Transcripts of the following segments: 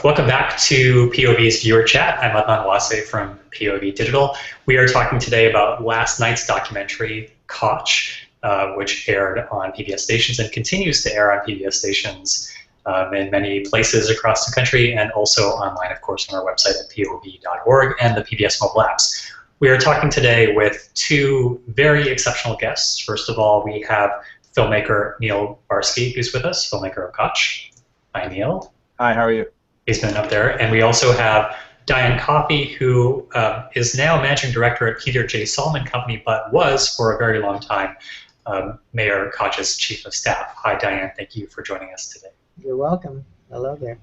Welcome back to POV's Viewer Chat. I'm Adnan Wase from POV Digital. We are talking today about last night's documentary, Koch, which aired on PBS stations and continues to air on PBS stations in many places across the country, and also online, of course, on our website at pov.org and the PBS mobile apps. We are talking today with two very exceptional guests. First of all, we have filmmaker Neil Barsky, who's with us, filmmaker of Koch. Hi, Neil. Hi, how are you? He's been up there. And we also have Diane Coffey, who is now managing director at Peter J. Salman Company, but was for a very long time Mayor Koch's chief of staff. Hi, Diane. Thank you for joining us today. You're welcome. Hello there.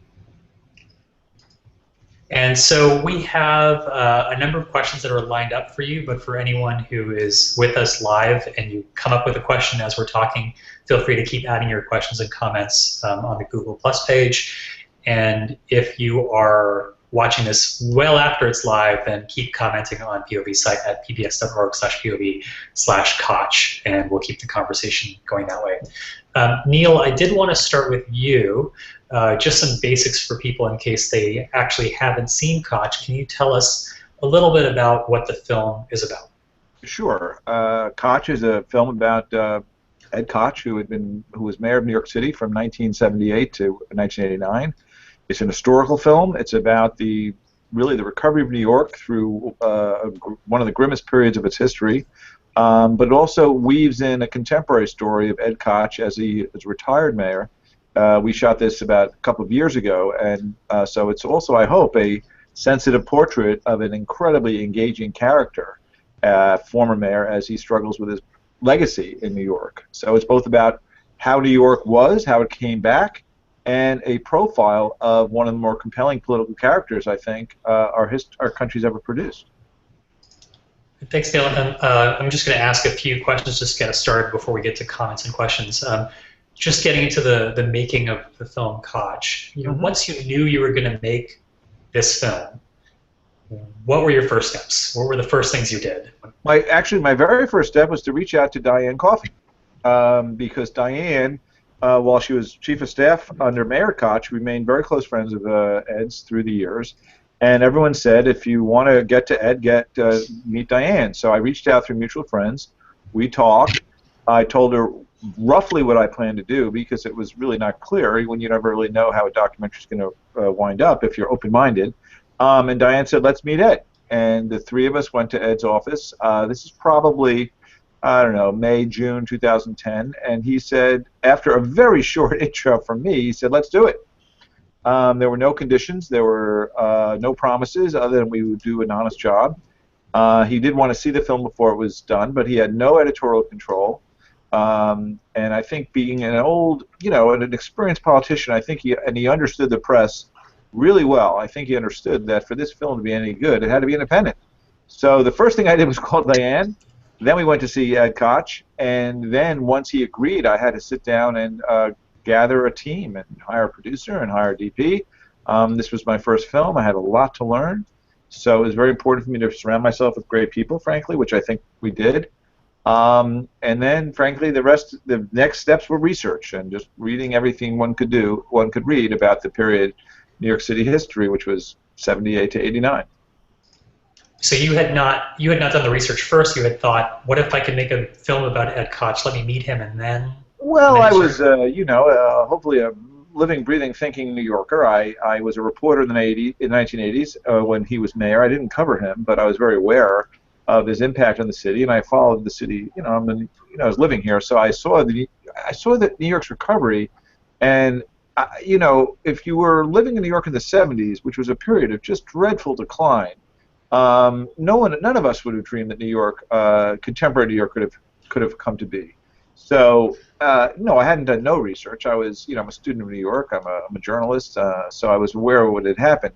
And so we have a number of questions that are lined up for you, but for anyone who is with us live and you come up with a question as we're talking, feel free to keep adding your questions and comments on the Google Plus page. And if you are watching this well after it's live, then keep commenting on POV's site at pbs.org/POV/Koch, and we'll keep the conversation going that way. Neil, I did want to start with you, just some basics for people in case they actually haven't seen Koch. Can you tell us a little bit about what the film is about? Sure. Koch is a film about Ed Koch, who was mayor of New York City from 1978 to 1989. It's an historical film. It's about really the recovery of New York through one of the grimmest periods of its history, but it also weaves in a contemporary story of Ed Koch as a retired mayor. We shot this about a couple of years ago, and so it's also, I hope, a sensitive portrait of an incredibly engaging character, former mayor, as he struggles with his legacy in New York. So it's both about how New York was, how it came back, and a profile of one of the more compelling political characters, I think, our country's ever produced. Thanks, Neil. I'm just going to ask a few questions just to get us started before we get to comments and questions. Just getting into the making of the film Koch. You know, once you knew you were going to make this film, what were your first steps? What were the first things you did? Actually, my very first step was to reach out to Diane Coffey, because Diane, while she was chief of staff under Mayor Koch, remained very close friends of Ed's through the years. And everyone said, if you want to get to Ed, meet Diane. So I reached out through mutual friends. We talked. I told her roughly what I planned to do, because it was really not clear when you never really know how a documentary is going to wind up if you're open-minded. And Diane said, let's meet Ed. And the three of us went to Ed's office. This is probably, I don't know, May, June 2010. And he said, after a very short intro from me, he said, let's do it. There were no conditions. There were no promises other than we would do an honest job. He did want to see the film before it was done, but he had no editorial control. And I think being an old, an experienced politician, I think he understood the press really well. I think he understood that for this film to be any good, it had to be independent. So the first thing I did was call Diane. Then we went to see Ed Koch, and then once he agreed, I had to sit down and gather a team and hire a producer and hire a DP. This was my first film. I had a lot to learn, so it was very important for me to surround myself with great people, frankly, which I think we did. And then, frankly, the next steps were research and just reading everything one could read about the period New York City history, which was 78 to 89. So you had not done the research first. You had thought, what if I could make a film about Ed Koch? Let me meet him, and then. Well, I was, hopefully a living, breathing, thinking New Yorker. I was a reporter in the 1980s when he was mayor. I didn't cover him, but I was very aware of his impact on the city, and I followed the city. I was living here, so I saw that New York's recovery, and if you were living in New York in the 70s, which was a period of just dreadful decline, none of us would have dreamed that New York, contemporary New York, could have come to be. So no, I hadn't done no research. I was, I'm a student of New York. I'm a journalist, so I was aware of what had happened.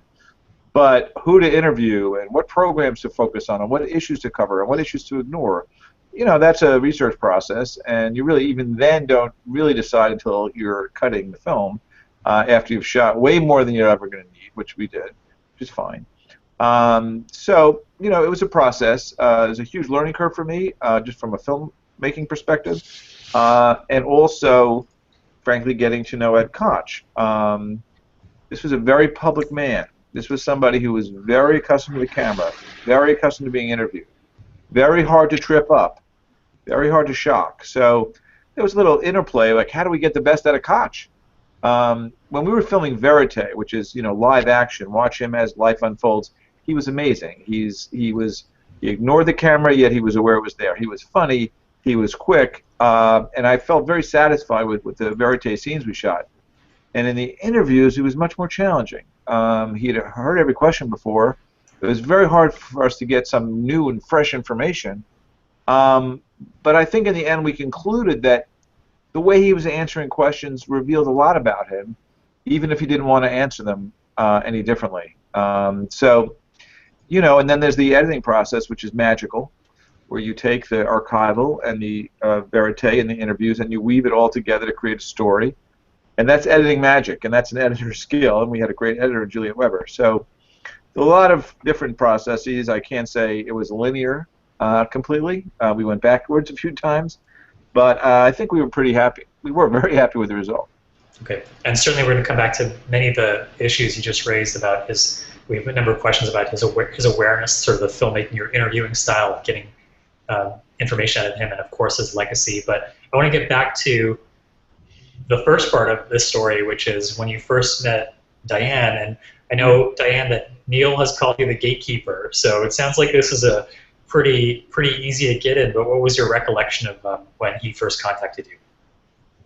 But who to interview and what programs to focus on and what issues to cover and what issues to ignore, that's a research process, and you really even then don't really decide until you're cutting the film after you've shot way more than you're ever going to need, which we did, which is fine. So, it was a process. It was a huge learning curve for me, just from a filmmaking perspective, and also, frankly, getting to know Ed Koch. This was a very public man. This was somebody who was very accustomed to the camera, very accustomed to being interviewed, very hard to trip up, very hard to shock. So there was a little interplay, like how do we get the best out of Koch? When we were filming Verite, which is live action, watch him as life unfolds. He was amazing. He ignored the camera, yet he was aware it was there. He was funny. He was quick, and I felt very satisfied with the Verite scenes we shot. And in the interviews, it was much more challenging. He had heard every question before. It was very hard for us to get some new and fresh information. But I think in the end we concluded that the way he was answering questions revealed a lot about him, even if he didn't want to answer them any differently. And then there's the editing process, which is magical, where you take the archival and the verite and the interviews and you weave it all together to create a story. And that's editing magic, and that's an editor's skill, and we had a great editor, Juliet Weber. So a lot of different processes. I can't say it was linear completely. We went backwards a few times, but I think we were pretty happy. We were very happy with the result. Okay, and certainly we're going to come back to many of the issues you just raised about his. We have a number of questions about his awareness, sort of the filmmaking, your interviewing style, of getting information out of him, and of course his legacy. But I want to get back to the first part of this story, which is when you first met Diane. And I know, Diane, that Neil has called you the gatekeeper, so it sounds like this is a pretty easy to get in, but what was your recollection of when he first contacted you?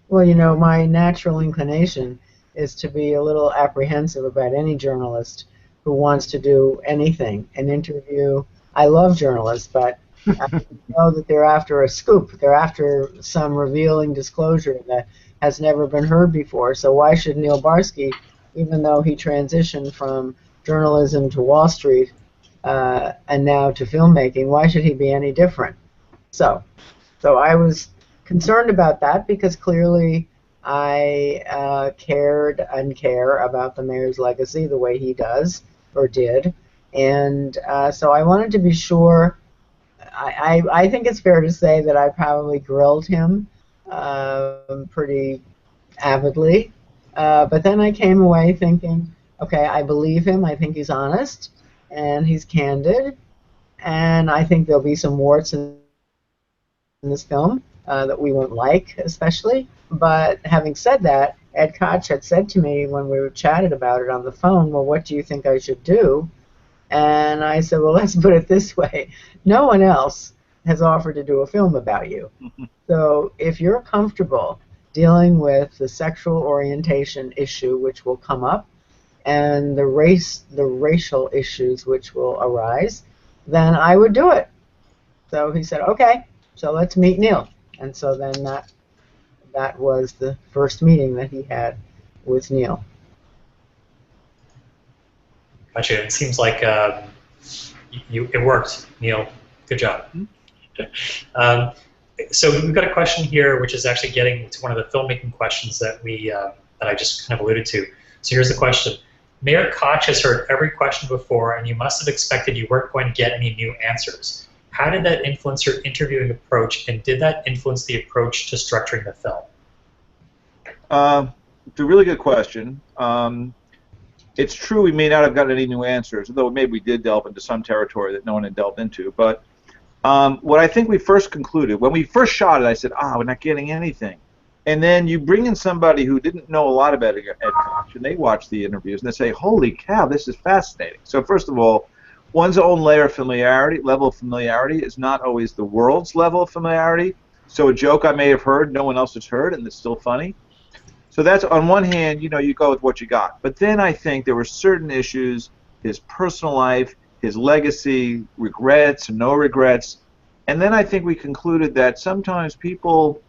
Well, my natural inclination is to be a little apprehensive about any journalist who wants to do anything, an interview. I love journalists, but I know that they're after a scoop. They're after some revealing disclosure that has never been heard before. So why should Neil Barsky, even though he transitioned from journalism to Wall Street and now to filmmaking, why should he be any different? So I was concerned about that because clearly I cared and care about the mayor's legacy the way he does or did. And so I wanted to be sure. I think it's fair to say that I probably grilled him pretty avidly, but then I came away thinking, okay, I believe him, I think he's honest, and he's candid, and I think there'll be some warts in this film that we won't like, especially, but having said that, Ed Koch had said to me when we chatted about it on the phone, well, what do you think I should do? And I said, well, let's put it this way. No one else has offered to do a film about you. So if you're comfortable dealing with the sexual orientation issue, which will come up, and the racial issues which will arise, then I would do it. So he said, okay, so let's meet Neil. And so then that was the first meeting that he had with Neil. Gotcha. It seems like it worked, Neil. Good job. So we've got a question here, which is actually getting to one of the filmmaking questions that that I just kind of alluded to. So here's the question: Mayor Koch has heard every question before, and you must have expected you weren't going to get any new answers. How did that influence your interviewing approach, and did that influence the approach to structuring the film? It's a really good question. It's true we may not have gotten any new answers, although maybe we did delve into some territory that no one had delved into. But what I think we first concluded, when we first shot it, I said, we're not getting anything. And then you bring in somebody who didn't know a lot about Ed Koch, and they watch the interviews, and they say, holy cow, this is fascinating. So first of all, one's own level of familiarity is not always the world's level of familiarity. So a joke I may have heard, no one else has heard, and it's still funny. So that's, on one hand, you go with what you got. But then I think there were certain issues, his personal life, his legacy, regrets, no regrets. And then I think we concluded that sometimes people,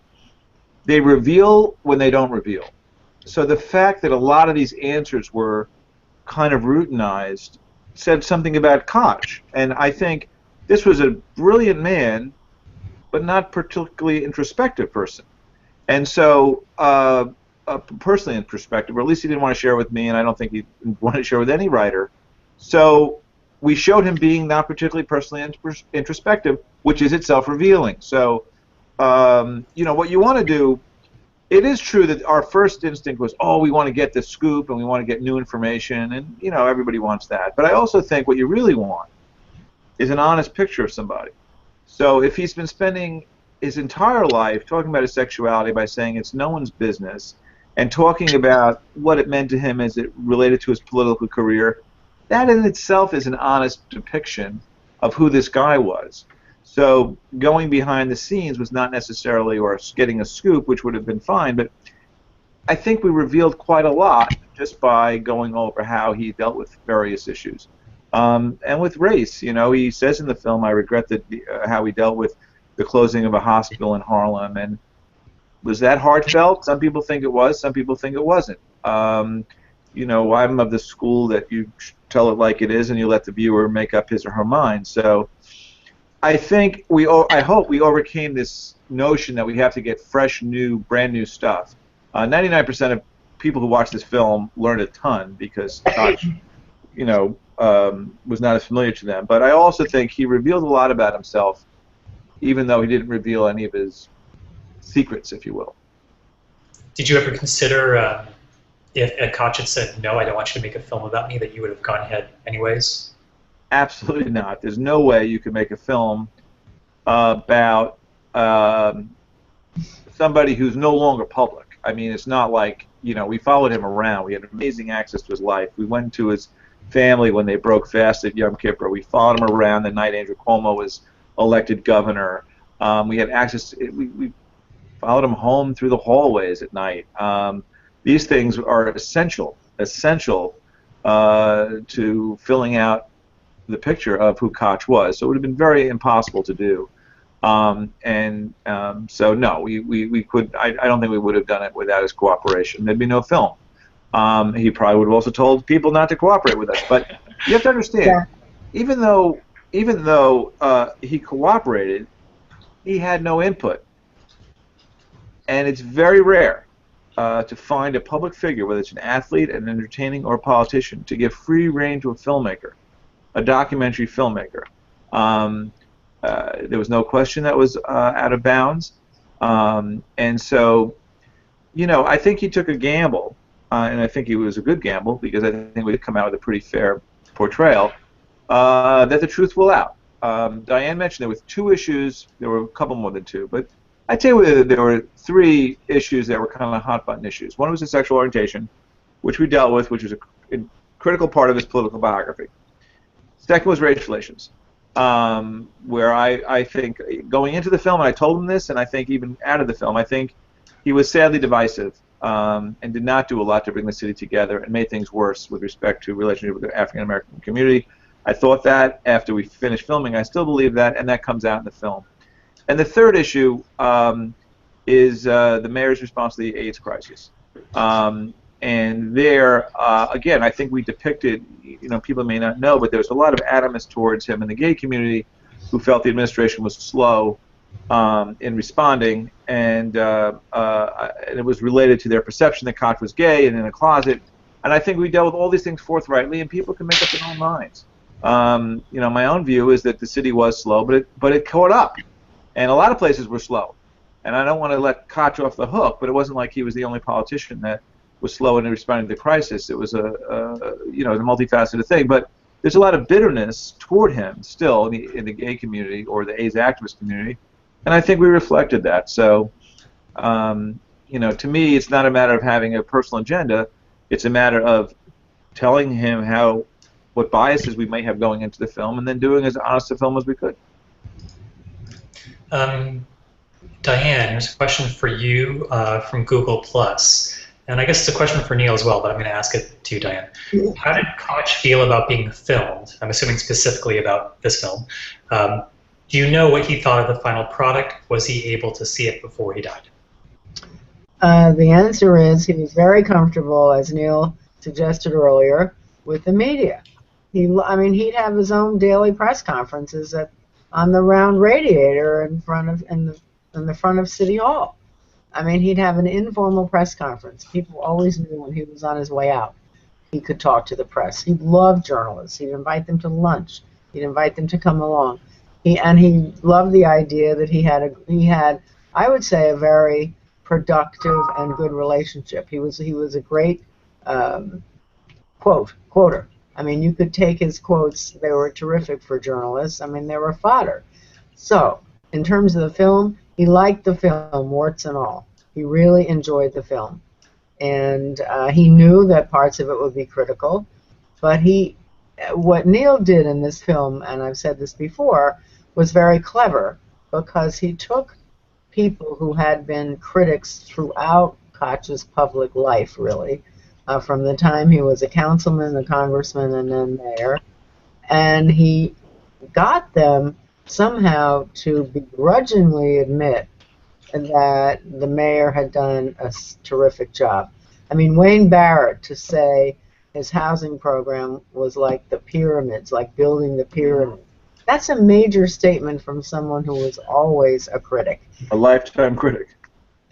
they reveal when they don't reveal. So the fact that a lot of these answers were kind of routinized said something about Koch. And I think this was a brilliant man, but not particularly introspective person. And so, personally introspective, or at least he didn't want to share with me, and I don't think he wanted to share with any writer. So we showed him being not particularly personally introspective, which is itself revealing. So, what you want to do it is true that our first instinct was, oh, we want to get the scoop and we want to get new information, and you know, everybody wants that. But I also think what you really want is an honest picture of somebody. So if he's been spending his entire life talking about his sexuality by saying it's no one's business, and talking about what it meant to him as it related to his political career, that in itself is an honest depiction of who this guy was. So going behind the scenes was not necessarily, or getting a scoop, which would have been fine, but I think we revealed quite a lot just by going over how he dealt with various issues. And with race, you know, he says in the film, I regret that how he dealt with the closing of a hospital in Harlem. And was that heartfelt? Some people think it was, some people think it wasn't. You know, I'm of the school that you tell it like it is and you let the viewer make up his or her mind. So I think I hope we overcame this notion that we have to get fresh, new, brand new stuff. 99% of people who watch this film learned a ton because Koch, you know, was not as familiar to them. But I also think he revealed a lot about himself, even though he didn't reveal any of his secrets, if you will. Did you ever consider, if Koch had said, no, I don't want you to make a film about me, that you would have gone ahead anyways? Absolutely not. There's no way you could make a film about somebody who's no longer public. I mean, it's not like, you know, we followed him around. We had amazing access to his life. We went to his family when they broke fast at Yom Kippur. We followed him around the night Andrew Cuomo was elected governor. We had access to, we followed him home through the hallways at night. These things are essential to filling out the picture of who Koch was. So it would have been very impossible to do. So no, we could. I don't think we would have done it without his cooperation. There'd be no film. He probably would have also told people not to cooperate with us. But you have to understand, yeah, even though he cooperated, he had no input. And it's very rare to find a public figure, whether it's an athlete, an entertaining, or a politician, to give free rein to a filmmaker, a documentary filmmaker. There was no question that was out of bounds. And so, you know, I think he took a gamble, and I think it was a good gamble, because I think we'd come out with a pretty fair portrayal, that the truth will out. Diane mentioned there were 2 issues. There were a couple more than 2, but I'd say there were 3 issues that were kind of hot-button issues. One was the sexual orientation, which we dealt with, which was a critical part of his political biography. Second was race relations, where I think going into the film, and I told him this, and I think even out of the film, I think he was sadly divisive and did not do a lot to bring the city together, and made things worse with respect to relationship with the African American community. I thought that after we finished filming. I still believe that, and that comes out in the film. And the third issue is the mayor's response to the AIDS crisis. And there, again, I think we depicted, you know, people may not know, but there was a lot of animus towards him in the gay community who felt the administration was slow in responding, and it was related to their perception that Koch was gay and in a closet. And I think we dealt with all these things forthrightly, and people can make up their own minds. You know, my own view is that the city was slow, but it caught up. And a lot of places were slow. And I don't want to let Koch off the hook, but it wasn't like he was the only politician that was slow in responding to the crisis. It was you know, a multifaceted thing. But there's a lot of bitterness toward him still in the gay community or the AIDS activist community, and I think we reflected that. So, you know, to me, it's not a matter of having a personal agenda. It's a matter of telling him what biases we may have going into the film, and then doing as honest a film as we could. Diane, here's a question for you from Google+. And I guess it's a question for Neil as well, but I'm going to ask it to you, Diane. How did Koch feel about being filmed? I'm assuming specifically about this film. Do you know what he thought of the final product? Was he able to see it before he died? The answer is he was very comfortable, as Neil suggested earlier, with the media. I mean, he'd have his own daily press conferences on the round radiator in the front of City Hall. I mean, he'd have an informal press conference. People always knew when he was on his way out he could talk to the press. He loved journalists. He'd invite them to lunch. He'd invite them to come along. He loved the idea that he had, I would say, a very productive and good relationship. He was a great quoter. I mean, you could take his quotes; they were terrific for journalists. I mean, they were fodder. So, in terms of the film, he liked the film, warts and all. He really enjoyed the film, and he knew that parts of it would be critical. But what Neil did in this film, and I've said this before, was very clever because he took people who had been critics throughout Koch's public life, really, from the time he was a councilman, a congressman, and then mayor, and he got them somehow to begrudgingly admit that the mayor had done a terrific job. I mean, Wayne Barrett, to say his housing program was like the pyramids, like building the pyramids. That's a major statement from someone who was always a critic. A lifetime critic.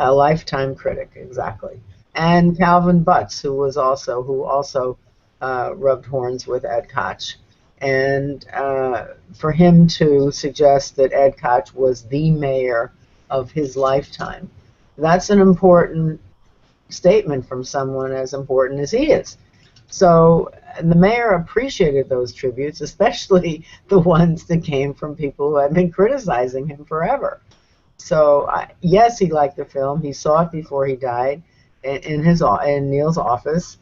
A lifetime critic, exactly. And Calvin Butts, who also rubbed horns with Ed Koch. And for him to suggest that Ed Koch was the mayor of his lifetime, that's an important statement from someone as important as he is. So the mayor appreciated those tributes, especially the ones that came from people who had been criticizing him forever. So yes, he liked the film. He saw it before he died in Neil's office,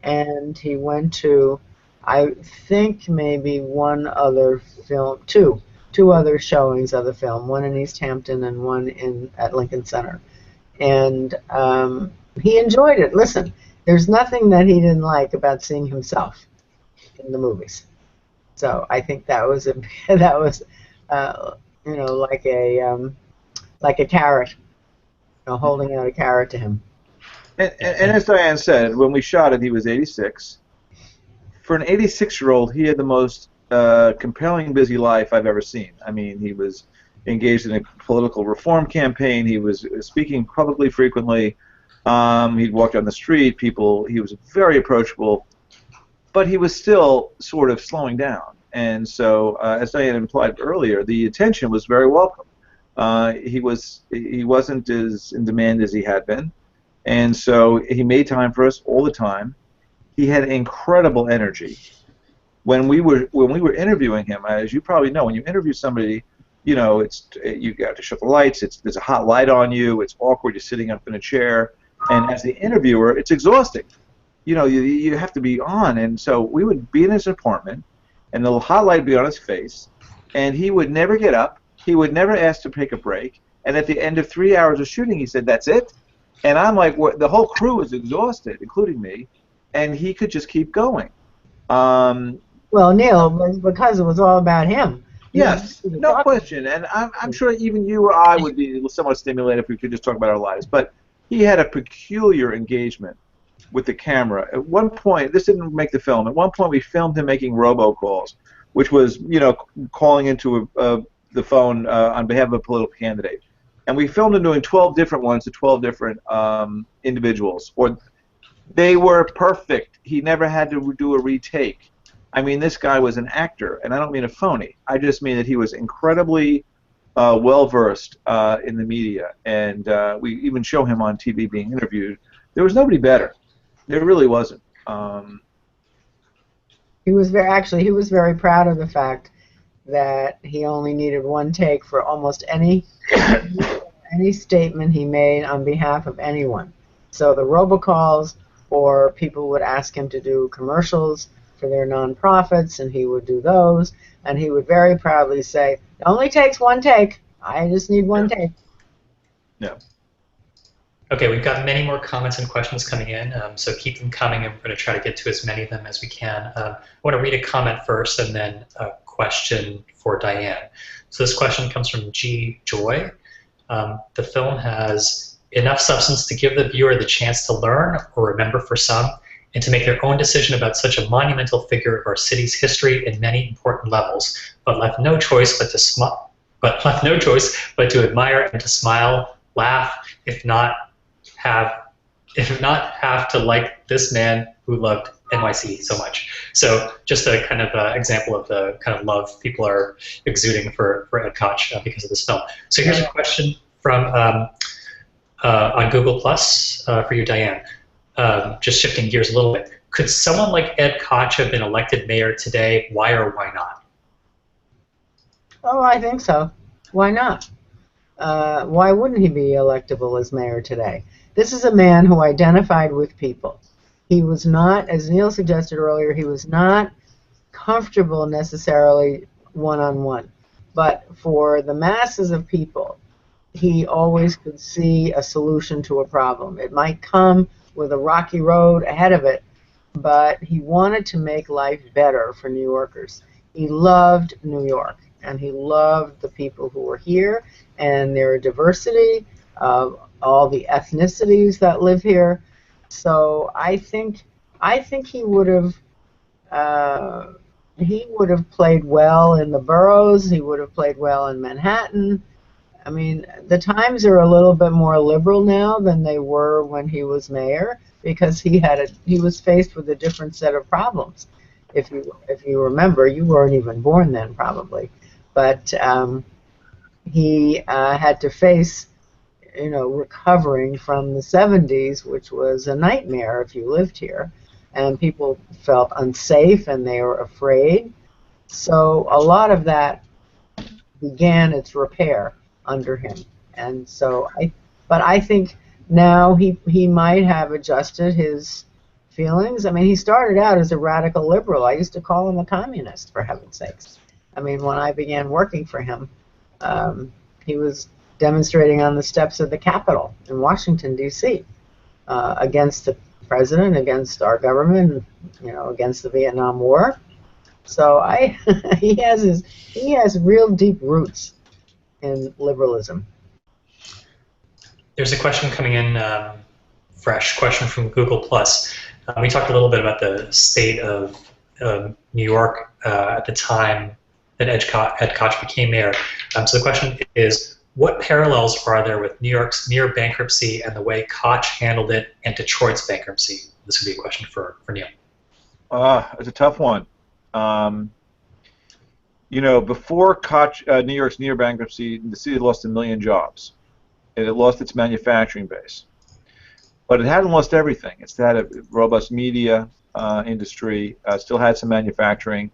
and he went to, I think, maybe one other film, two other showings of the film, one in East Hampton and one at Lincoln Center, and he enjoyed it. Listen, there's nothing that he didn't like about seeing himself in the movies. So I think that was like a carrot, holding out a carrot to him. And as Diane said, when we shot it, he was 86. For an 86-year-old, he had the most compelling, busy life I've ever seen. I mean, he was engaged in a political reform campaign. He was speaking publicly frequently. He'd walk down the street. He was very approachable, but he was still sort of slowing down. And so, as Diane implied earlier, the attention was very welcome. He wasn't as in demand as he had been, and so he made time for us all the time. He had incredible energy. When we were interviewing him, as you probably know, when you interview somebody, you got to shut the lights. There's a hot light on you. It's awkward. You're sitting up in a chair. And as the interviewer, it's exhausting. You have to be on. And so we would be in his apartment, and the hot light would be on his face, and he would never get up. He would never ask to take a break. And at the end of 3 hours of shooting, he said, "That's it." And I'm like, the whole crew was exhausted, including me, and he could just keep going. Well, Neil, because it was all about him. Yes, no question. And I'm sure even you or I would be somewhat stimulated if we could just talk about our lives. But he had a peculiar engagement with the camera. At one point, this didn't make the film. At one point, we filmed him making robocalls, which was, calling into the phone on behalf of a political candidate. And we filmed him doing 12 different ones to 12 different individuals. They were perfect. He never had to do a retake. I mean, this guy was an actor, and I don't mean a phony. I just mean that he was incredibly well-versed in the media, and we even show him on TV being interviewed. There was nobody better. There really wasn't. He was very proud of the fact that he only needed one take for almost any statement he made on behalf of anyone. So the robocalls, or people would ask him to do commercials for their nonprofits, and he would do those, and he would very proudly say, "It only takes one take. I just need one take." Yeah. Okay, we've got many more comments and questions coming in, so keep them coming, and we're going to try to get to as many of them as we can. I want to read a comment first, and then a question for Diane. So this question comes from G. Joy. The film has enough substance to give the viewer the chance to learn or remember for some, and to make their own decision about such a monumental figure of our city's history in many important levels, but left no choice but to admire and to smile, laugh, if not have to like this man who loved NYC so much. So just a kind of example of the kind of love people are exuding for Ed Koch because of this film. So here's a question from On Google Plus, for you, Diane, just shifting gears a little bit, could someone like Ed Koch have been elected mayor today? Why or why not? Oh, I think so. Why not? Why wouldn't he be electable as mayor today? This is a man who identified with people. He was not, as Neil suggested earlier, he was not comfortable necessarily one-on-one. But for the masses of people, he always could see a solution to a problem. It might come with a rocky road ahead of it, but he wanted to make life better for New Yorkers. He loved New York, and he loved the people who were here and their diversity of all the ethnicities that live here. So I think he would have played well in the boroughs. He would have played well in Manhattan. I mean, the times are a little bit more liberal now than they were when he was mayor, because he was faced with a different set of problems. If you remember, you weren't even born then probably, but he had to face, recovering from the 70s, which was a nightmare if you lived here, and people felt unsafe and they were afraid. So a lot of that began its repair under him, and so I think now he might have adjusted his feelings. I mean, he started out as a radical liberal. I used to call him a communist, for heaven's sakes. I mean, when I began working for him, he was demonstrating on the steps of the Capitol in Washington, D.C., against the president, against our government, against the Vietnam War. So he has real deep roots in liberalism. There's a question coming in, fresh question from Google Plus. We talked a little bit about the state of New York at the time that Ed Koch became mayor. So the question is, what parallels are there with New York's near bankruptcy and the way Koch handled it, and Detroit's bankruptcy? This would be a question for Neil. It's a tough one. Before Koch, New York's near bankruptcy, the city lost 1 million jobs. And it lost its manufacturing base. But it hadn't lost everything. It's had a robust media industry, still had some manufacturing,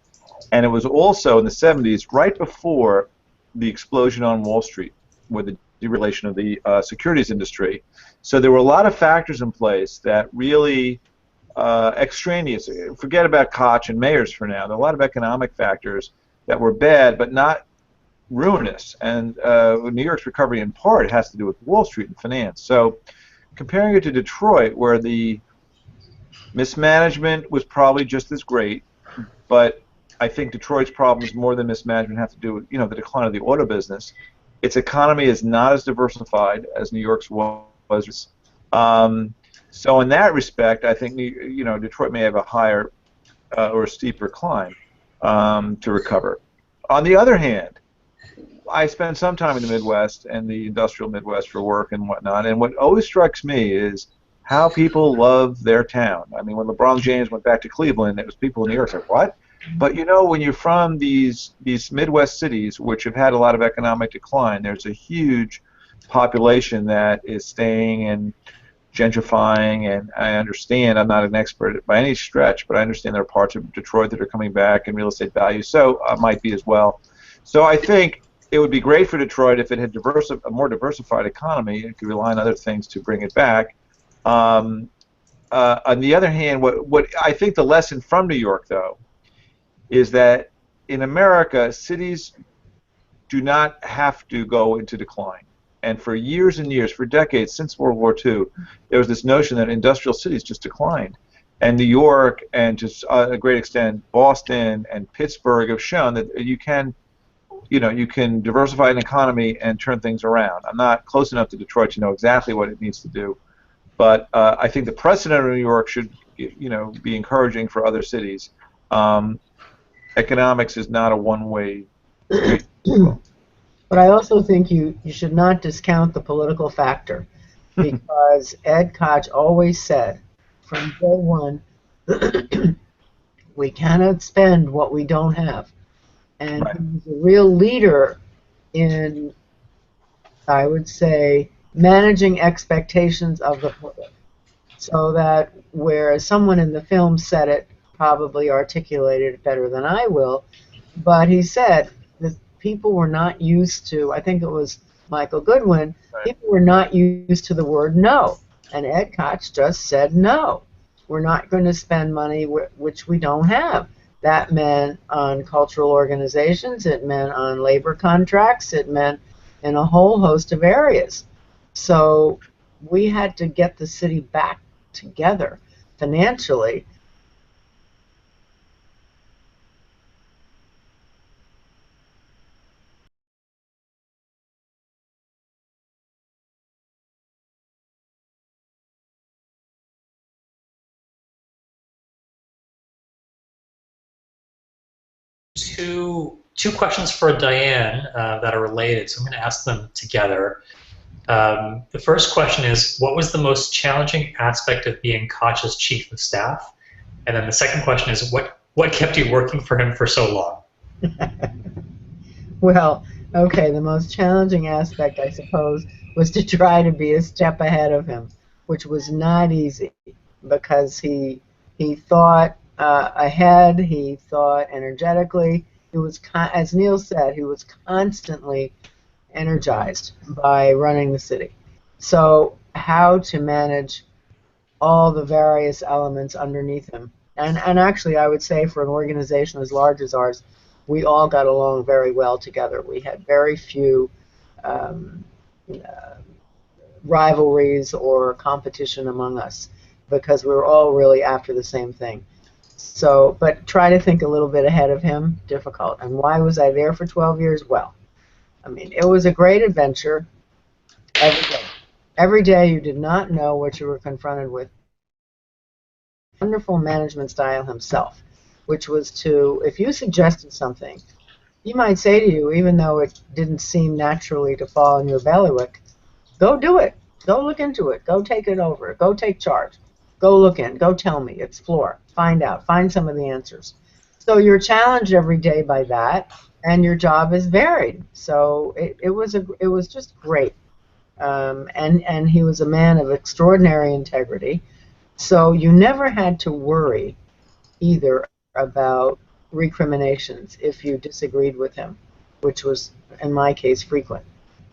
and it was also in the 70s, right before the explosion on Wall Street, with the deregulation of the securities industry. So there were a lot of factors in place that really extraneous. Forget about Koch and mayors for now. There are a lot of economic factors that were bad, but not ruinous. And New York's recovery, in part, has to do with Wall Street and finance. So comparing it to Detroit, where the mismanagement was probably just as great, but I think Detroit's problems more than mismanagement have to do with the decline of the auto business. Its economy is not as diversified as New York's was. So in that respect, I think Detroit may have a higher or steeper climb to recover. On the other hand, I spent some time in the Midwest and the industrial Midwest for work and whatnot, and what always strikes me is how people love their town. I mean, when LeBron James went back to Cleveland, it was people in New York said, "What?" But when you're from these Midwest cities, which have had a lot of economic decline, there's a huge population that is staying and gentrifying, and I understand, I'm not an expert by any stretch, but I understand there are parts of Detroit that are coming back and real estate value, so might be as well. So I think it would be great for Detroit if it had a more diversified economy. It could rely on other things to bring it back. On the other hand, what I think the lesson from New York, though, is that in America, cities do not have to go into decline. And for years and years, for decades, since World War II, there was this notion that industrial cities just declined. And New York, and to a great extent Boston and Pittsburgh, have shown that you can diversify an economy and turn things around. I'm not close enough to Detroit to know exactly what it needs to do, but I think the precedent of New York should be encouraging for other cities. Economics is not a one-way street. But I also think you should not discount the political factor, because Ed Koch always said from day one, we cannot spend what we don't have. And right. He was a real leader in, I would say, managing expectations of the public. So that whereas someone in the film said it, probably articulated it better than I will, but he said that people were not used to, I think it was Michael Goodwin, Right. people were not used to the word no. And Ed Koch just said no. We're not going to spend money which we don't have. That meant on cultural organizations, it meant on labor contracts, it meant in a whole host of areas. So we had to get the city back together financially. Two questions for Diane that are related, so I'm going to ask them together. The first question is, what was the most challenging aspect of being Koch's chief of staff? And then the second question is, what kept you working for him for so long? Well, okay, the most challenging aspect, I suppose, was to try to be a step ahead of him, which was not easy because he thought ahead, he thought energetically. He was, as Neil said, he was constantly energized by running the city. So how to manage all the various elements underneath him. And actually, I would say for an organization as large as ours, we all got along very well together. We had very few rivalries or competition among us because we were all really after the same thing. So, but try to think a little bit ahead of him, difficult. And why was I there for 12 years? Well, I mean, it was a great adventure every day. Every day you did not know what you were confronted with. Wonderful management style himself, which was to, if you suggested something, he might say to you, even though it didn't seem naturally to fall in your bailiwick, go do it. Go look into it. Go take it over. Go take charge. Go look in. Go tell me. Explore. Find out. Find some of the answers. So you're challenged every day by that, and your job is varied. So it was just great. And he was a man of extraordinary integrity. So you never had to worry either about recriminations if you disagreed with him, which was, in my case, frequent.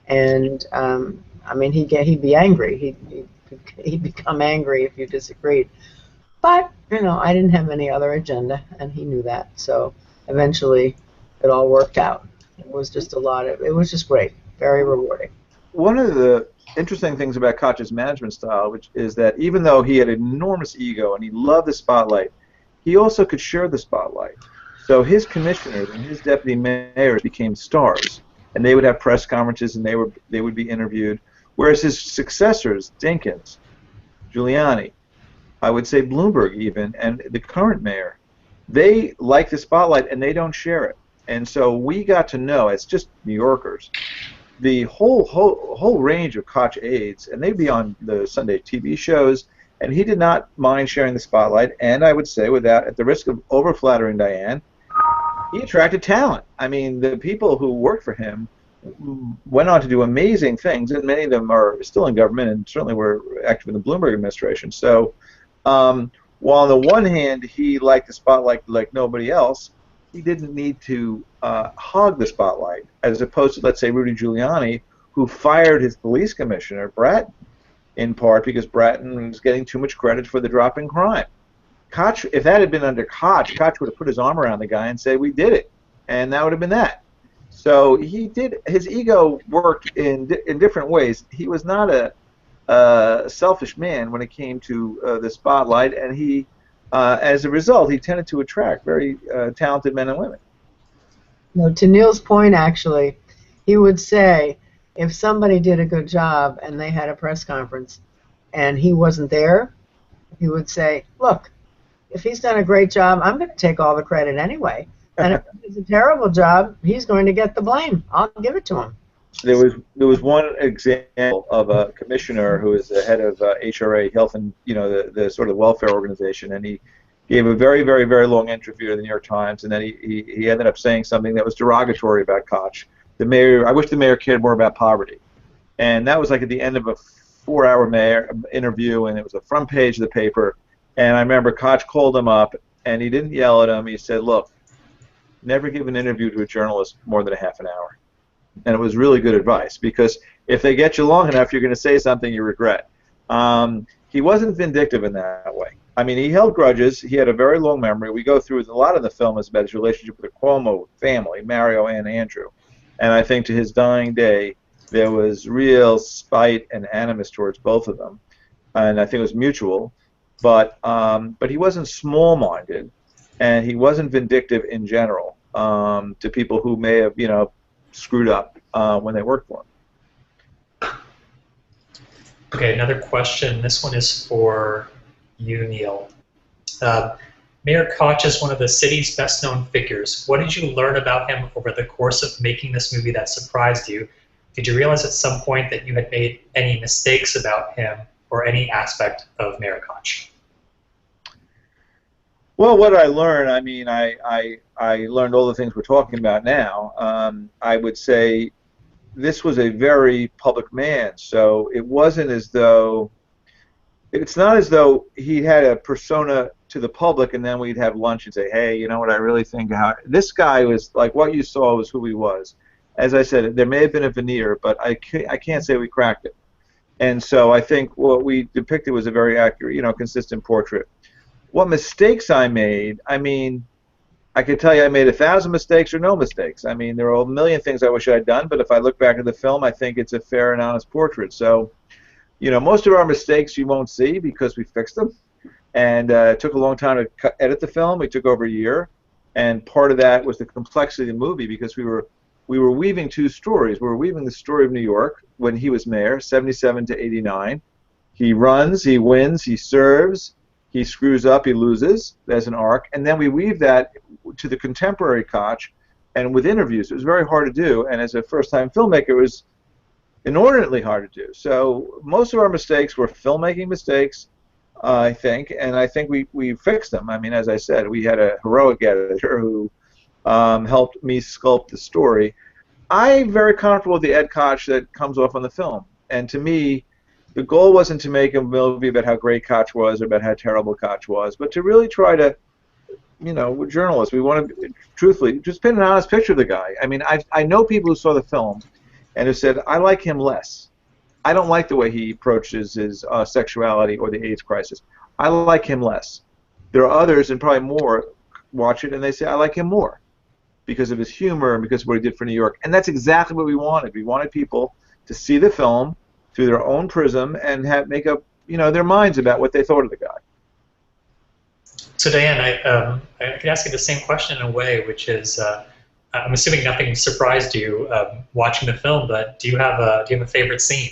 And I mean, he'd be angry. He'd become angry if you disagreed. But I didn't have any other agenda, and he knew that. So eventually, it all worked out. It was just it was just great, very rewarding. One of the interesting things about Koch's management style, which is that even though he had enormous ego and he loved the spotlight, he also could share the spotlight. So his commissioners and his deputy mayors became stars, and they would have press conferences and they would be interviewed. Whereas his successors, Dinkins, Giuliani, I would say Bloomberg even, and the current mayor, they like the spotlight and they don't share it. And so we got to know, as just New Yorkers, the whole range of Koch aides, and they'd be on the Sunday TV shows, and he did not mind sharing the spotlight. And I would say, at the risk of over-flattering Diane, he attracted talent. I mean, the people who worked for him went on to do amazing things, and many of them are still in government and certainly were active in the Bloomberg administration. So while on the one hand he liked the spotlight like nobody else, he didn't need to hog the spotlight, as opposed to, let's say, Rudy Giuliani, who fired his police commissioner, Bratton, in part because Bratton was getting too much credit for the drop in crime. Koch, if that had been under Koch, Koch would have put his arm around the guy and said, "We did it," and that would have been that. So his ego worked in different ways. He was not a selfish man when it came to the spotlight, and he, as a result, he tended to attract very talented men and women. No, to Neil's point, actually, he would say, if somebody did a good job and they had a press conference and he wasn't there, he would say, look, if he's done a great job, I'm going to take all the credit anyway. And if it's a terrible job, he's going to get the blame. I'll give it to him. There was one example of a commissioner who is the head of HRA, Health and the sort of welfare organization, and he gave a very, very, very long interview to the New York Times, and then he ended up saying something that was derogatory about Koch. The mayor, I wish the mayor cared more about poverty. And that was like at the end of a 4-hour interview, and it was the front page of the paper. And I remember Koch called him up, and he didn't yell at him. He said, "Look, never give an interview to a journalist more than a half an hour." And it was really good advice, because if they get you long enough, you're going to say something you regret. He wasn't vindictive in that way. I mean, he held grudges. He had a very long memory. We go through a lot of the film is about his relationship with the Cuomo family, Mario and Andrew. And I think to his dying day, there was real spite and animus towards both of them. And I think it was mutual. But he wasn't small-minded, and he wasn't vindictive in general to people who may have, screwed up when they worked for him. Okay, another question. This one is for you, Neil. Mayor Koch is one of the city's best-known figures. What did you learn about him over the course of making this movie that surprised you? Did you realize at some point that you had made any mistakes about him or any aspect of Mayor Koch? Well, what I learned, I mean, I learned all the things we're talking about now. I would say this was a very public man, so it wasn't as though, it's not as though he had a persona to the public and then we'd have lunch and say, hey, you know what, I really think how, this guy was, like what you saw was who he was. As I said, there may have been a veneer, but I can't say we cracked it. And so I think what we depicted was a very accurate, consistent portrait. What mistakes I made, I mean, I could tell you I made 1,000 mistakes or no mistakes. I mean, there are a million things I wish I'd done, but if I look back at the film, I think it's a fair and honest portrait. So, most of our mistakes you won't see because we fixed them. And it took a long time to edit the film. It took over a year. And part of that was the complexity of the movie, because we were weaving two stories. We were weaving the story of New York when he was mayor, 77 to 89. He runs, he wins, he serves, he screws up, he loses. There's an arc. And then we weave that to the contemporary Koch, and with interviews. It was very hard to do. And as a first-time filmmaker, it was inordinately hard to do. So most of our mistakes were filmmaking mistakes, I think, and I think we fixed them. I mean, as I said, we had a heroic editor who helped me sculpt the story. I'm very comfortable with the Ed Koch that comes off on the film. And to me, the goal wasn't to make a movie about how great Koch was or about how terrible Koch was, but to really try to, we're journalists. We want to, truthfully, just paint an honest picture of the guy. I mean, I know people who saw the film and who said, I like him less. I don't like the way he approaches his sexuality or the AIDS crisis. I like him less. There are others, and probably more, watch it and they say, I like him more because of his humor and because of what he did for New York. And that's exactly what we wanted. We wanted people to see the film through their own prism and make up, their minds about what they thought of the guy. So Diane, I could ask you the same question in a way, which is, I'm assuming nothing surprised you watching the film, but do you have a favorite scene?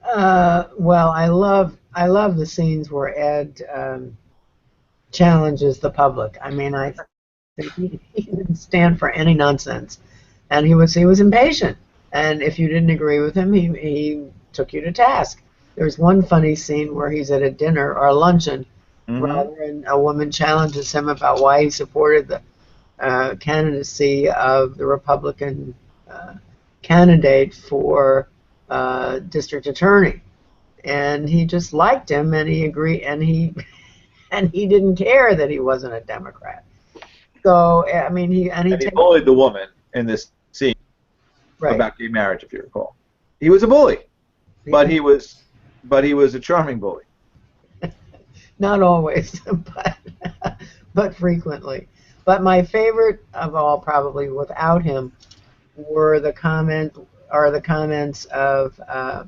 Well, I love the scenes where Ed challenges the public. I mean, I think he didn't stand for any nonsense, and he was impatient. And if you didn't agree with him, he took you to task. There's one funny scene where he's at a dinner or a luncheon, rather, and a woman challenges him about why he supported the candidacy of the Republican candidate for district attorney, and he just liked him, and he agreed, and he didn't care that he wasn't a Democrat. So I mean, he bullied the woman in this scene about gay marriage, if you recall. He was a bully, but he was a charming bully. Not always, but frequently. But my favorite of all, probably without him, were the comments of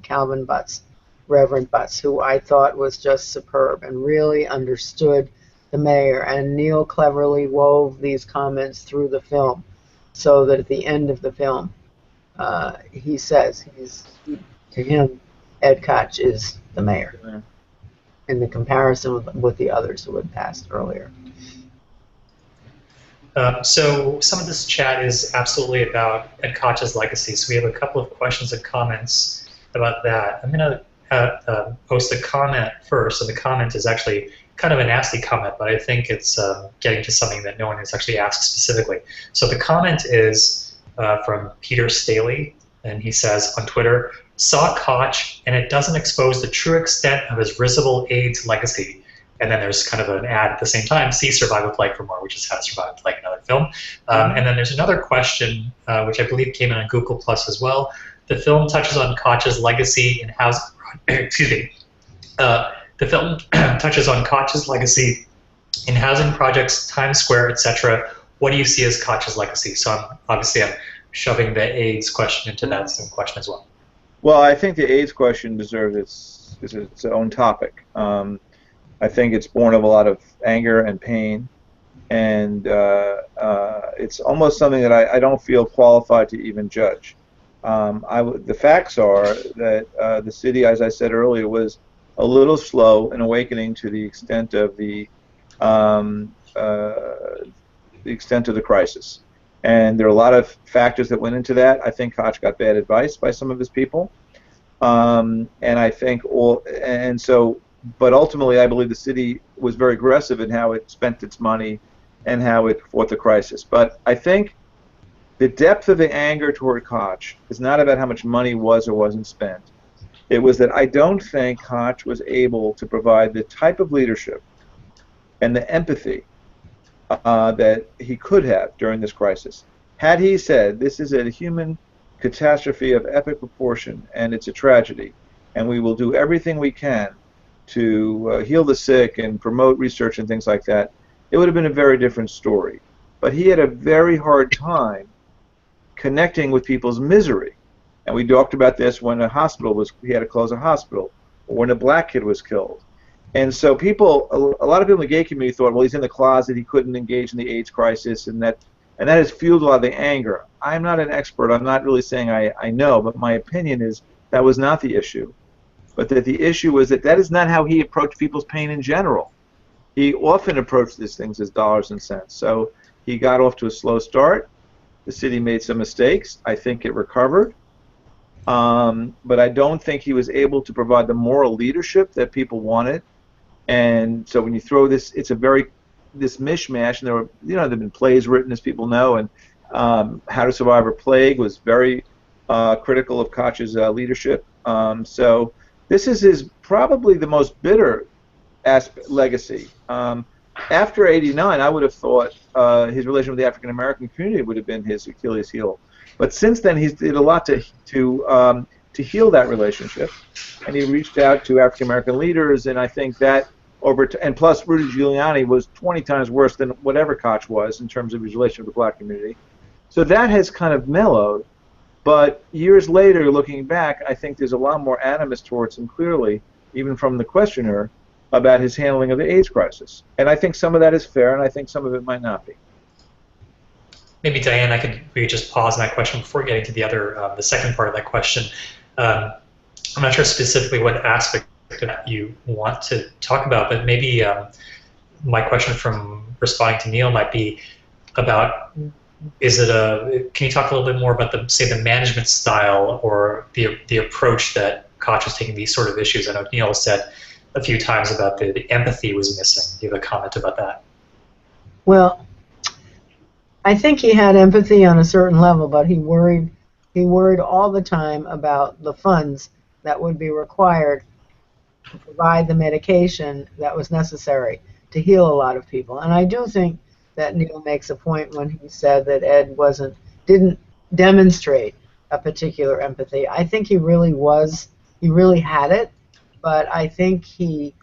Calvin Butts, Reverend Butts, who I thought was just superb and really understood the mayor. And Neil cleverly wove these comments through the film, so that at the end of the film, he says to him, Ed Koch is the mayor, in the comparison with the others who had passed earlier. So some of this chat is absolutely about Ed Koch's legacy, so we have a couple of questions and comments about that. I'm going to post a comment first, and the comment is actually kind of a nasty comment, but I think it's getting to something that no one has actually asked specifically. So the comment is from Peter Staley. and he says on Twitter, saw Koch, and it doesn't expose the true extent of his risible AIDS legacy. And then there's kind of an ad at the same time, see Survive with Like for more, which is how to survive with like another film. And then there's another question, which I believe came in on Google Plus as well. The film touches on Koch's legacy in housing. Excuse me. The film touches on Koch's legacy in housing projects, Times Square, etc. What do you see as Koch's legacy? So I'm shoving the AIDS question into that same question as well. Well, I think the AIDS question deserves its own topic. I think it's born of a lot of anger and pain, and it's almost something that I don't feel qualified to even judge. The facts are that the city, as I said earlier, was a little slow in awakening to the extent of the crisis, and there are a lot of factors that went into that. I think Koch got bad advice by some of his people, and I think but ultimately, I believe the city was very aggressive in how it spent its money and how it fought the crisis. But I think the depth of the anger toward Koch is not about how much money was or wasn't spent. It was that I don't think Koch was able to provide the type of leadership and the empathy that he could have during this crisis. Had he said, this is a human catastrophe of epic proportion and it's a tragedy, and we will do everything we can to heal the sick and promote research and things like that, it would have been a very different story. But he had a very hard time connecting with people's misery. And we talked about this when he had to close a hospital, or when a black kid was killed. And so a lot of people in the gay community thought, well, he's in the closet, he couldn't engage in the AIDS crisis, and that has fueled a lot of the anger. I'm not an expert, I'm not really saying I know, but my opinion is that was not the issue. But that the issue was that is not how he approached people's pain in general. He often approached these things as dollars and cents. So he got off to a slow start. The city made some mistakes. I think it recovered. But I don't think he was able to provide the moral leadership that people wanted. And so when you throw this, it's this mishmash. And there have been plays written, as people know, and How to Survive a Plague was very critical of Koch's leadership. So this is probably the most bitter legacy. After '89, I would have thought his relation with the African American community would have been his Achilles heel. But since then, he's did a lot to heal that relationship, and he reached out to African American leaders, and I think that and plus Rudy Giuliani was 20 times worse than whatever Koch was in terms of his relationship with the black community. So that has kind of mellowed. But years later, looking back, I think there's a lot more animus towards him, clearly, even from the questioner, about his handling of the AIDS crisis. And I think some of that is fair, and I think some of it might not be. Maybe, Diane, we could just pause on that question before getting to the second part of that question. I'm not sure specifically what aspect that you want to talk about, but maybe my question from responding to Neil might be about, can you talk a little bit more about the management style or the approach that Koch was taking these sort of issues? I know Neil said a few times about the empathy was missing. Do you have a comment about that? Well, I think he had empathy on a certain level, but he worried all the time about the funds that would be required to provide the medication that was necessary to heal a lot of people. And I do think that Neil makes a point when he said that Ed didn't demonstrate a particular empathy. I think he really had it, but I think he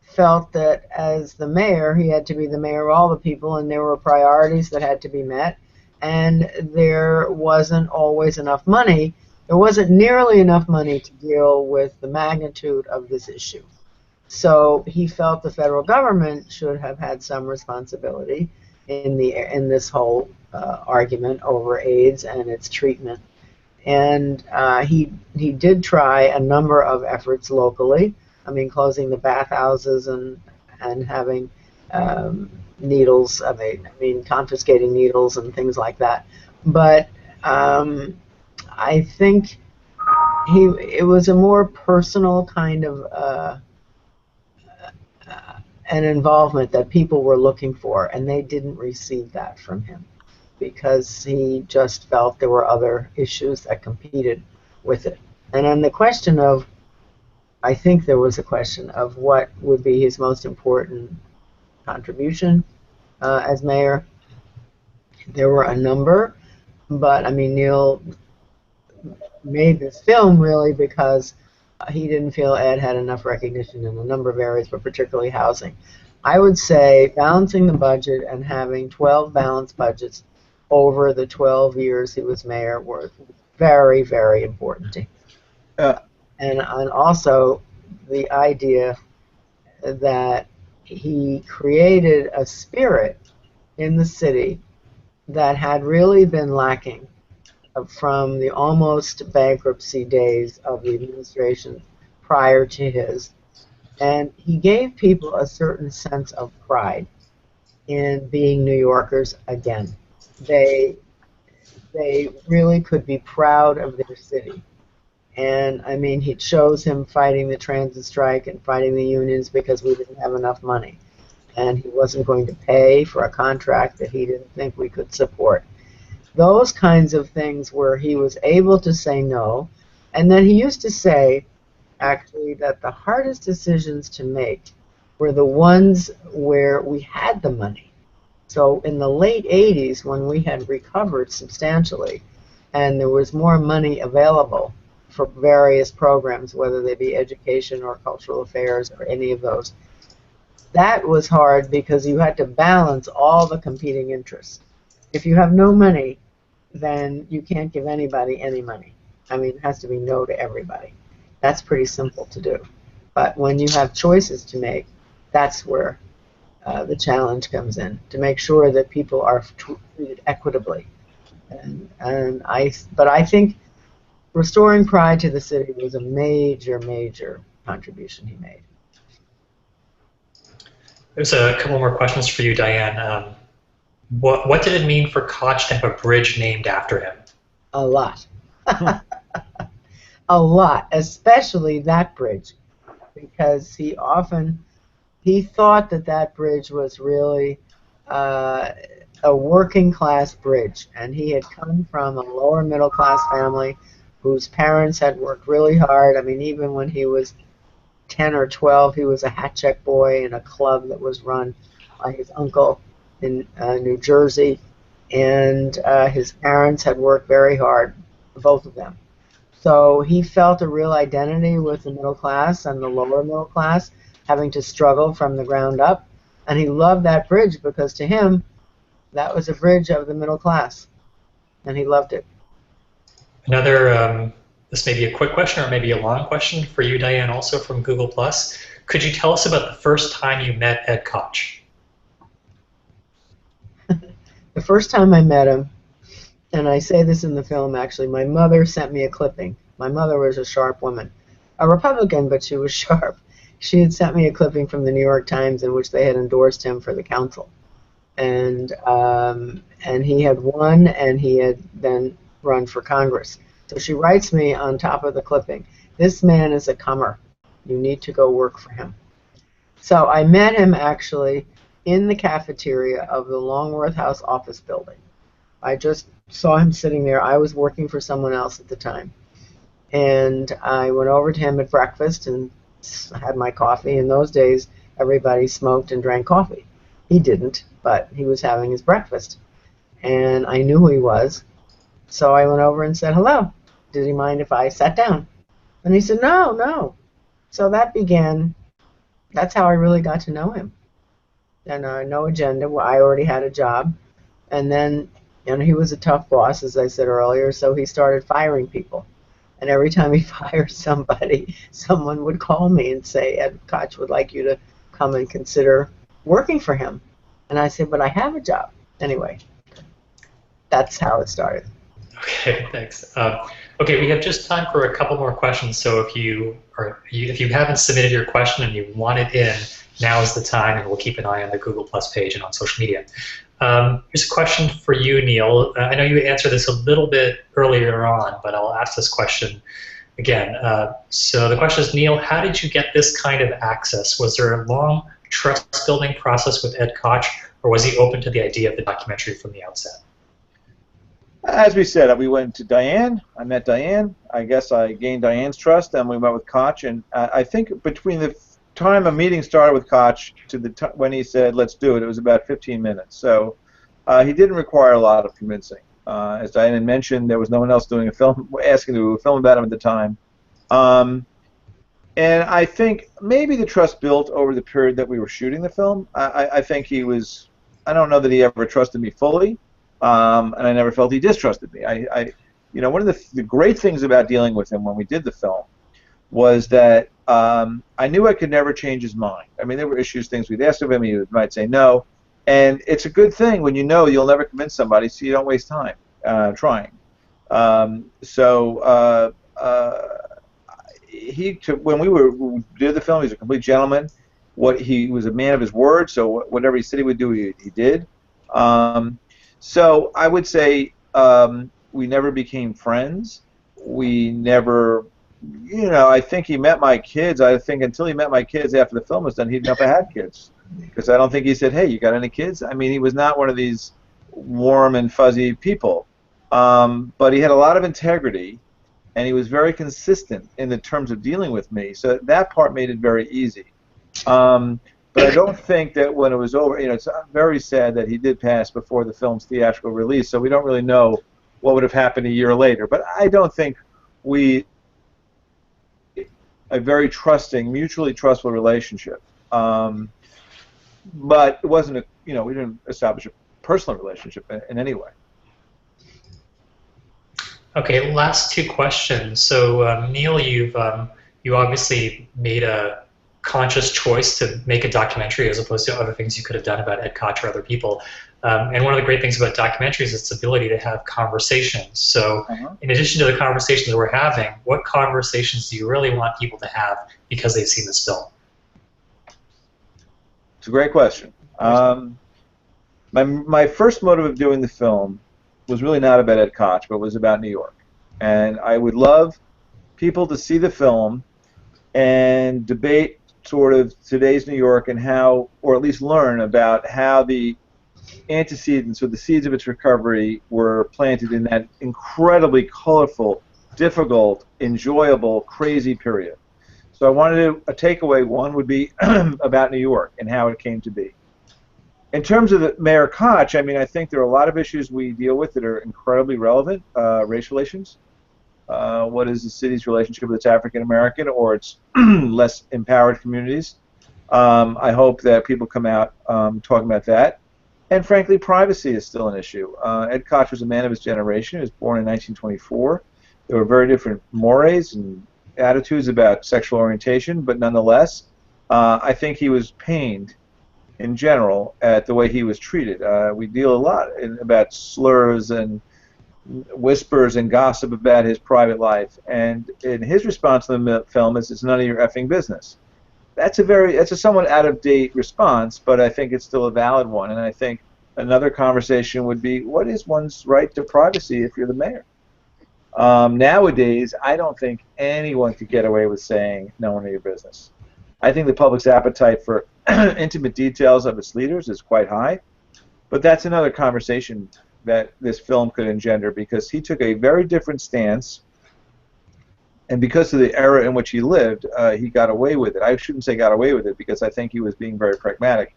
felt that as the mayor, he had to be the mayor of all the people, and there were priorities that had to be met, and there wasn't always enough money. There wasn't nearly enough money to deal with the magnitude of this issue. So he felt the federal government should have had some responsibility in this whole argument over AIDS and its treatment. And he did try a number of efforts locally. I mean, closing the bathhouses and having needles. I mean, confiscating needles and things like that. But I think it was a more personal kind of an involvement that people were looking for, and they didn't receive that from him. because he just felt there were other issues that competed with it. And on the question of, I think there was a question of what would be his most important contribution as mayor. There were a number, but I mean, Neil made this film really because he didn't feel Ed had enough recognition in a number of areas, but particularly housing. I would say balancing the budget and having 12 balanced budgets over the 12 years he was mayor were very, very important to him. And also the idea that he created a spirit in the city that had really been lacking from the almost bankruptcy days of the administration prior to his. And he gave people a certain sense of pride in being New Yorkers again. They really could be proud of their city. And I mean, it shows him fighting the transit strike and fighting the unions because we didn't have enough money. And he wasn't going to pay for a contract that he didn't think we could support. Those kinds of things where he was able to say no. And then he used to say, actually, that the hardest decisions to make were the ones where we had the money. So in the late 80s, when we had recovered substantially and there was more money available for various programs, whether they be education or cultural affairs or any of those, that was hard because you had to balance all the competing interests. If you have no money, then you can't give anybody any money. I mean, it has to be no to everybody. That's pretty simple to do. But when you have choices to make, that's where the challenge comes in, to make sure that people are treated equitably. But I think restoring pride to the city was a major, major contribution he made. There's a couple more questions for you, Diane. What did it mean for Koch to have a bridge named after him? A lot. A lot, especially that bridge, because he thought that bridge was really a working class bridge, and he had come from a lower middle class family whose parents had worked really hard. I mean, even when he was 10 or 12, he was a hat check boy in a club that was run by his uncle in New Jersey, and his parents had worked very hard, both of them. So he felt a real identity with the middle class and the lower middle class, having to struggle from the ground up, and he loved that bridge because to him, that was a bridge of the middle class, and he loved it. Another, this may be a quick question or maybe a long question for you, Diane, also from Google+. Could you tell us about the first time you met Ed Koch? The first time I met him, and I say this in the film actually, my mother sent me a clipping. My mother was a sharp woman. A Republican, but she was sharp. She had sent me a clipping from the New York Times in which they had endorsed him for the council. And he had won, and he had then run for Congress. So she writes me on top of the clipping, "This man is a comer. You need to go work for him." So I met him actually in the cafeteria of the Longworth House office building. I just saw him sitting there. I was working for someone else at the time. And I went over to him at breakfast and had my coffee. In those days, everybody smoked and drank coffee. He didn't, but he was having his breakfast. And I knew who he was. So I went over and said, "Hello, did he mind if I sat down?" And he said, "No, no." So that began, that's how I really got to know him. And no agenda. I already had a job. And then, he was a tough boss, as I said earlier, so he started firing people. And every time he fired somebody, someone would call me and say, "Ed Koch would like you to come and consider working for him." And I said, "But I have a job." Anyway, that's how it started. Okay, thanks. Okay, we have just time for a couple more questions. So if you haven't submitted your question and you want it in, now is the time, and we'll keep an eye on the Google Plus page and on social media. Here's a question for you, Neil. I know you answered this a little bit earlier on, but I'll ask this question again. So the question is, Neil, how did you get this kind of access? Was there a long trust-building process with Ed Koch, or was he open to the idea of the documentary from the outset? As we said, we went to Diane. I met Diane. I guess I gained Diane's trust, and we met with Koch. And I think between the time a meeting started with Koch to the when he said, let's do it, it was about 15 minutes. So he didn't require a lot of convincing. As Diane had mentioned, there was no one else doing a film, asking to do a film about him at the time. And I think maybe the trust built over the period that we were shooting the film. I think he was, I don't know that he ever trusted me fully, and I never felt he distrusted me. You know, one of the great things about dealing with him when we did the film was that I knew I could never change his mind. I mean, there were issues, things we'd asked of him, he might say no, and it's a good thing when you know you'll never convince somebody, so you don't waste time trying. When we did the film, he was a complete gentleman. He was a man of his word, so whatever he said he would do, he did. So I would say we never became friends. We never, you know, I think he met my kids. I think until he met my kids after the film was done, he never had kids. Because I don't think he said, hey, you got any kids? I mean, he was not one of these warm and fuzzy people. But he had a lot of integrity, and he was very consistent in the terms of dealing with me. So that part made it very easy. But I don't think that when it was over, you know, it's very sad that he did pass before the film's theatrical release, so we don't really know what would have happened a year later. But I don't think a very trusting, mutually trustful relationship. But it wasn't you know, we didn't establish a personal relationship in any way. Okay, last two questions. So Neil, you obviously made a conscious choice to make a documentary as opposed to other things you could have done about Ed Koch or other people. And one of the great things about documentaries is its ability to have conversations. So in addition to the conversations we're having, what conversations do you really want people to have because they've seen this film? It's a great question. My first motive of doing the film was really not about Ed Koch, but was about New York. And I would love people to see the film and debate sort of today's New York and how, or at least learn about how the antecedents or the seeds of its recovery were planted in that incredibly colorful, difficult, enjoyable, crazy period. So I wanted a takeaway. One would be about New York and how it came to be. In terms of Mayor Koch, I mean, I think there are a lot of issues we deal with that are incredibly relevant. Race relations. What is the city's relationship with its African American or its less empowered communities? I hope that people come out talking about that. And frankly, privacy is still an issue. Ed Koch was a man of his generation. He was born in 1924. There were very different mores and attitudes about sexual orientation, but nonetheless, I think he was pained in general at the way he was treated. We deal a lot about slurs and whispers and gossip about his private life, and in his response to the film is, "It's none of your effing business." That's a somewhat out of date response, but I think it's still a valid one. And I think another conversation would be, what is one's right to privacy if you're the mayor? Nowadays, I don't think anyone could get away with saying none of your business. I think the public's appetite for intimate details of its leaders is quite high, but that's another conversation that this film could engender, because he took a very different stance, and because of the era in which he lived, he got away with it. I shouldn't say got away with it, because I think he was being very pragmatic.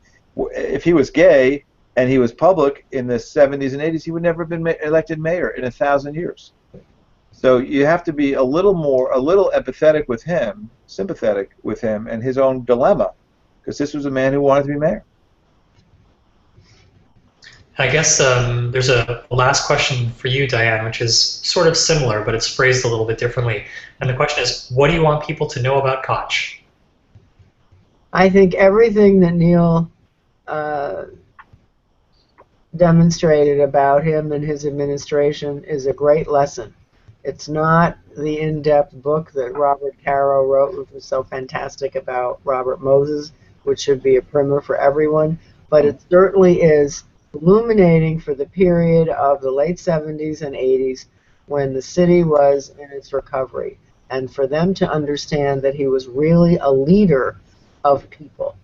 If he was gay and he was public in the 70s and 80s, he would never have been elected mayor in 1,000 years. So you have to be a little empathetic with him, sympathetic with him, and his own dilemma, because this was a man who wanted to be mayor. I guess there's a last question for you, Diane, which is sort of similar, but it's phrased a little bit differently. And the question is, what do you want people to know about Koch? I think everything that Neil demonstrated about him and his administration is a great lesson. It's not the in-depth book that Robert Caro wrote, which was so fantastic, about Robert Moses, which should be a primer for everyone, but it certainly is illuminating for the period of the late 70s and 80s when the city was in its recovery, and for them to understand that he was really a leader of people.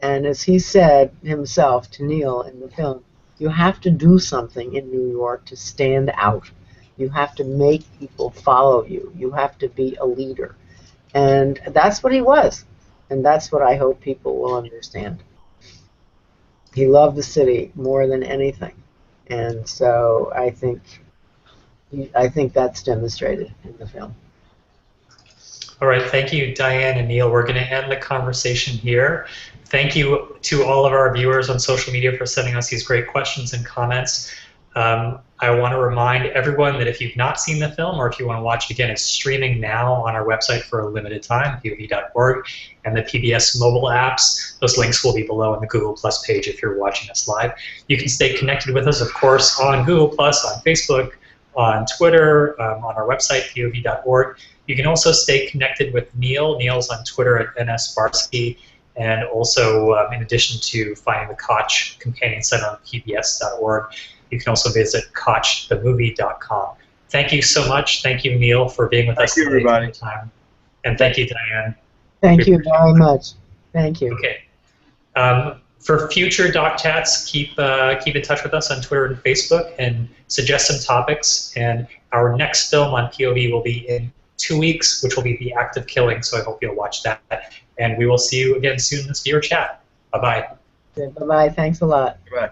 And as he said himself to Neil in the film, You have to do something in New York to stand out. You have to make people follow you. You have to be a leader. And that's what he was. And that's what I hope people will understand. He loved the city more than anything. And so I think that's demonstrated in the film. All right, thank you, Diane and Neil. We're going to end the conversation here. Thank you to all of our viewers on social media for sending us these great questions and comments. I want to remind everyone that if you've not seen the film or if you want to watch it again, it's streaming now on our website for a limited time, pov.org, and the PBS mobile apps. Those links will be below on the Google Plus page if you're watching us live. You can stay connected with us, of course, on Google Plus, on Facebook, on Twitter, on our website, pov.org. You can also stay connected with Neil. Neil's on Twitter at nsbarsky, and also, in addition to finding the Koch companion site on pbs.org, you can also visit kochthemovie.com. Thank you so much. Thank you, Neil, for being with us today. Thank you, everybody. Time. And thank you, Diane. Thank you very much. Thank you. Okay. For future Doc Chats, keep in touch with us on Twitter and Facebook and suggest some topics. And our next film on POV will be in 2 weeks, which will be The Act of Killing, so I hope you'll watch that. And we will see you again soon in this viewer chat. Bye-bye. Bye-bye. Thanks a lot. Bye.